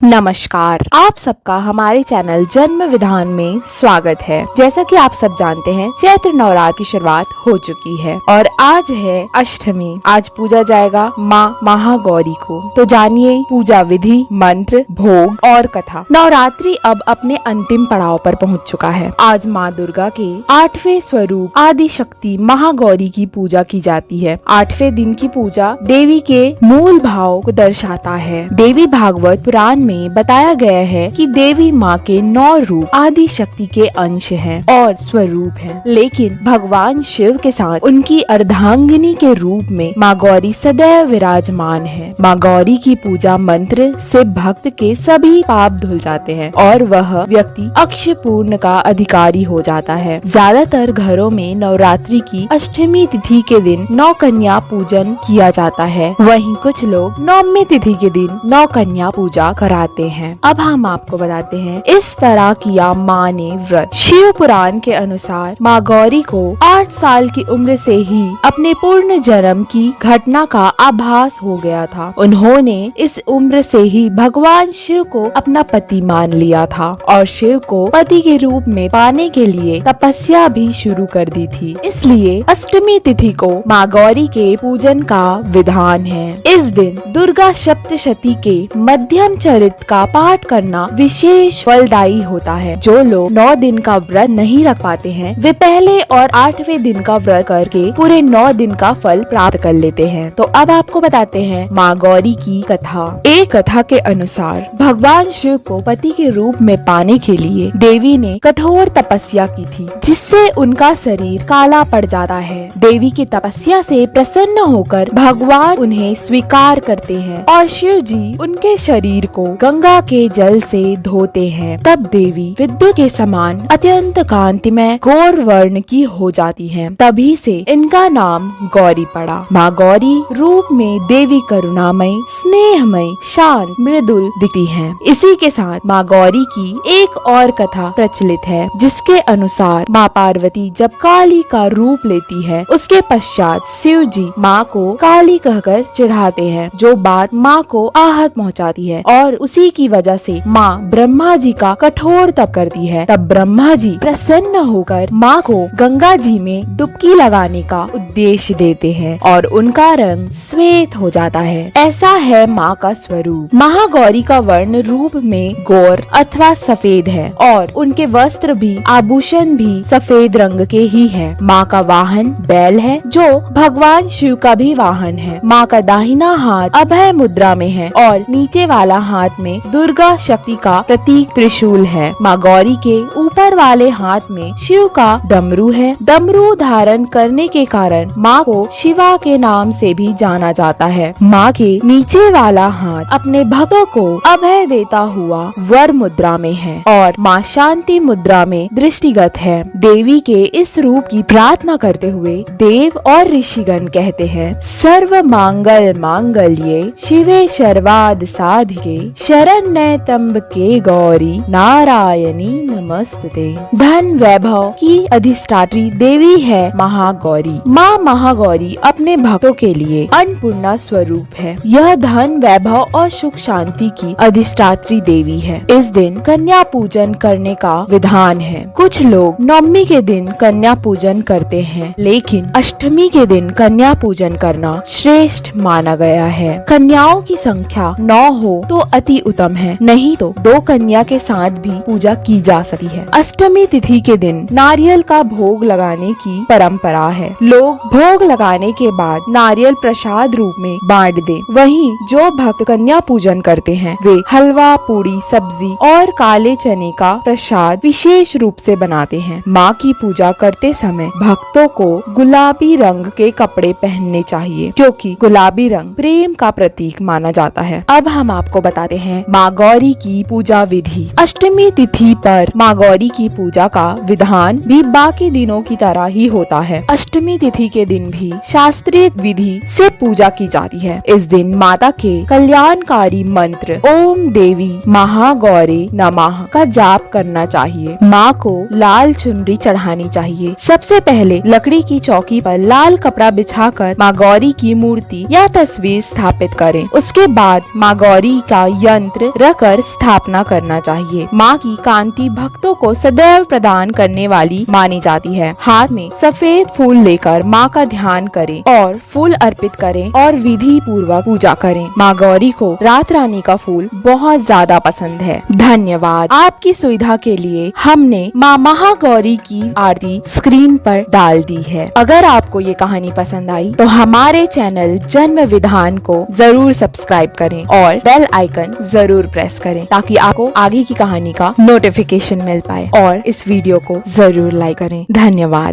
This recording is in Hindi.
नमस्कार, आप सबका हमारे चैनल जन्म विधान में स्वागत है। जैसा कि आप सब जानते हैं, चैत्र नवरात्र की शुरुआत हो चुकी है और आज है अष्टमी। आज पूजा जाएगा माँ महागौरी को। तो जानिए पूजा विधि, मंत्र, भोग और कथा। नवरात्रि अब अपने अंतिम पड़ाव पर पहुँच चुका है। आज माँ दुर्गा के 8वें स्वरूप आदि शक्ति महागौरी की पूजा की जाती है। 8वें दिन की पूजा देवी के मूल भाव को दर्शाता है। देवी भागवत पुराण में बताया गया है कि देवी माँ के 9 रूप आदि शक्ति के अंश हैं और स्वरूप हैं, लेकिन भगवान शिव के साथ उनकी अर्धांगिनी के रूप में माँ गौरी सदैव विराजमान है। माँ गौरी की पूजा मंत्र से भक्त के सभी पाप धुल जाते हैं और वह व्यक्ति अक्षय पूर्ण का अधिकारी हो जाता है। ज्यादातर घरों में नवरात्रि की अष्टमी तिथि के दिन 9 कन्या पूजन किया जाता है, वहीं कुछ लोग 9वीं तिथि के दिन 9 कन्या पूजा कराते हैं। अब हम आपको बताते हैं इस तरह किया माँ ने व्रत। शिव पुराण के अनुसार माँ गौरी को 8 साल की उम्र से ही अपने पूर्ण जन्म की घटना का आभास हो गया था। उन्होंने इस उम्र से ही भगवान शिव को अपना पति मान लिया था और शिव को पति के रूप में पाने के लिए तपस्या भी शुरू कर दी थी। इसलिए अष्टमी तिथि को माँ गौरी के पूजन का विधान है। इस दिन दुर्गा सप्तशती के मध्यम चरित्र का पाठ करना विशेष फलदायी होता है। जो लोग 9 दिन का व्रत नहीं रख पाते हैं, वे पहले और 8वें दिन का व्रत करके पूरे 9 दिन का फल प्राप्त कर लेते हैं। तो अब आपको बताते हैं माँ गौरी की कथा। एक कथा के अनुसार भगवान शिव को पति के रूप में पाने के लिए देवी ने कठोर तपस्या की थी, जिससे उनका शरीर काला पड़ जाता है। देवी की तपस्या से प्रसन्न होकर भगवान उन्हें स्वीकार करते हैं और शिव जी उनके शरीर को गंगा के जल से धोते हैं। तब देवी विद्युत के समान अत्यंत कांतिमय गौर वर्ण की हो जाती हैं। तभी से इनका नाम गौरी पड़ा। माँ गौरी रूप में देवी करुणामयी, स्नेहमयी, शांत, मृदुल दिखती हैं। इसी के साथ माँ गौरी की एक और कथा प्रचलित है, जिसके अनुसार माँ पार्वती जब काली का रूप लेती है, उसके पश्चात शिव जी माँ को काली कहकर चिढ़ाते हैं, जो बात माँ को आहत पहुँचाती है और उसी की वजह से माँ ब्रह्मा जी का कठोर तप करती है। तब ब्रह्मा जी प्रसन्न होकर माँ को गंगा जी में डुबकी लगाने का उद्देश्य देते हैं और उनका रंग श्वेत हो जाता है। ऐसा है माँ का स्वरूप। महागौरी का वर्ण रूप में गौर अथवा सफेद है और उनके वस्त्र भी, आभूषण भी सफेद रंग के ही है। माँ का वाहन बैल है, जो भगवान शिव का भी वाहन है। माँ का दाहिना हाथ अभय मुद्रा में है और नीचे वाला हाथ में दुर्गा शक्ति का प्रतीक त्रिशूल है। माँ गौरी के ऊपर वाले हाथ में शिव का डमरू है। डमरू धारण करने के कारण माँ को शिवा के नाम से भी जाना जाता है। माँ के नीचे वाला हाथ अपने भक्तों को अभय देता हुआ वर मुद्रा में है और माँ शांति मुद्रा में दृष्टिगत है। देवी के इस रूप की प्रार्थना करते हुए देव और ऋषिगण कहते हैं, सर्व मांगल मांगल्ये शिवे सर्वाद साधिके शरण्य त्र्यंबके गौरी नारायणी नमस्ते। धन वैभव की अधिष्ठात्री देवी है महागौरी। माँ महागौरी अपने भक्तों के लिए अन्नपूर्णा स्वरूप है। यह धन वैभव और सुख शांति की अधिष्ठात्री देवी है। इस दिन कन्या पूजन करने का विधान है। कुछ लोग 9वीं के दिन कन्या पूजन करते हैं, लेकिन अष्टमी के दिन कन्या पूजन करना श्रेष्ठ माना गया है। कन्याओं की संख्या 9 हो तो अति उत्तम है, नहीं तो 2 कन्या के साथ भी पूजा की जा सकती है। अष्टमी तिथि के दिन नारियल का भोग लगाने की परंपरा है। लोग भोग लगाने के बाद नारियल प्रसाद रूप में बांट दें। वहीं जो भक्त कन्या पूजन करते हैं, वे हलवा, पूरी, सब्जी और काले चने का प्रसाद विशेष रूप से बनाते हैं। माँ की पूजा करते समय भक्तों को गुलाबी रंग के कपड़े पहनने चाहिए, क्योंकि गुलाबी रंग प्रेम का प्रतीक माना जाता है। अब हम आपको बताते हैं माँ गौरी की पूजा विधि। अष्टमी तिथि पर माँ गौरी गौरी की पूजा का विधान भी बाकी दिनों की तरह ही होता है। अष्टमी तिथि के दिन भी शास्त्रीय विधि से पूजा की जाती है। इस दिन माता के कल्याणकारी मंत्र ओम देवी महागौरी नमः का जाप करना चाहिए। माँ को लाल चुनरी चढ़ानी चाहिए। सबसे पहले लकड़ी की चौकी पर लाल कपड़ा बिछाकर माँ गौरी की मूर्ति या तस्वीर स्थापित करें। उसके बाद माँ गौरी का यंत्र रखकर स्थापना करना चाहिए। माँ की कांति भक्तों को सदैव प्रदान करने वाली मानी जाती है। हाथ में सफेद फूल लेकर माँ का ध्यान करें और फूल अर्पित करें और विधि पूर्वक पूजा करें। माँ गौरी को रात रानी का फूल बहुत ज्यादा पसंद है। धन्यवाद। आपकी सुविधा के लिए हमने माँ महागौरी की आरती स्क्रीन पर डाल दी है। अगर आपको ये कहानी पसंद आई तो हमारे चैनल जन्म विधान को जरूर सब्सक्राइब करें और बेल आइकन जरूर प्रेस करें ताकि आपको आगे की कहानी का नोटिफिकेशन मिल पाए, और इस वीडियो को जरूर लाइक करें। धन्यवाद।